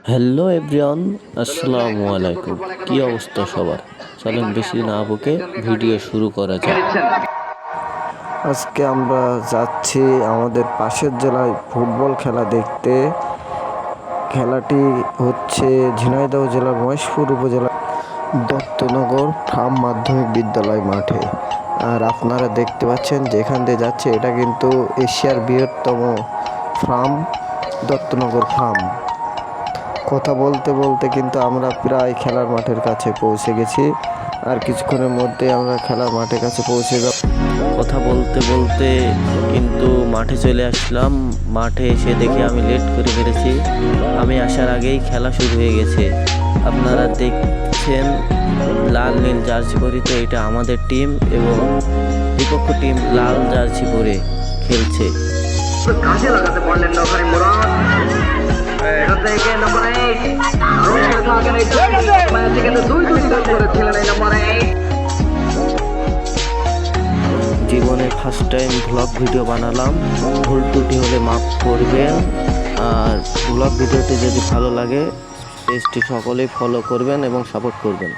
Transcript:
Hello everyone, আসসালামু আলাইকুম। কি অবস্থা সবার? চলেন বেশি না বকে ভিডিও শুরু করা যাক। আজকে আমরা যাচ্ছি আমাদের পাশের জেলায় ফুটবল খেলা দেখতে। খেলাটি হচ্ছে ঝিনাইদহ জেলার মহেশপুর উপজেলার দত্তনগর ফার্ম মাধ্যমিক বিদ্যালয় মাঠে। আর আপনারা দেখতে পাচ্ছেন যেখান দিয়ে যাচ্ছে এটা কিন্তু এশিয়ার বৃহত্তম ফার্ম, দত্তনগর ফার্ম। কথা বলতে বলতে কিন্তু আমরা প্রায় খেলার মাঠের কাছে পৌঁছে গেছি। আর কিছুক্ষণের মধ্যে আমরা খেলার মাঠের কাছে পৌঁছে যাব। কথা বলতে বলতে কিন্তু মাঠে চলে আসলাম। মাঠে এসে দেখে আমি লেট করে ফেলেছি। আমি আসার আগেই খেলা শুরু হয়ে গেছে। আপনারা দেখছেন লাল নীল জার্সি পরিত, এটা আমাদের টিম এবং বিপক্ষ টিম লাল জার্সি পরে খেলছে। কাজে লাগাতে পারলেন না ওখানে মুরাদ। এটা থেকে নাম্বার 8 রোশন থাকেন এই ম্যাচ থেকে 2-2 গোল করেছিলেন এই নাম্বার 8। জীবনে ফার্স্ট টাইম ভ্লগ ভিডিও বানালাম, ভুল ত্রুটি হলে মাফ করবেন। আর ভ্লগ ভিডিওটি যদি ভালো লাগে পেজটি সকলেই ফলো করবেন এবং সাপোর্ট করবেন।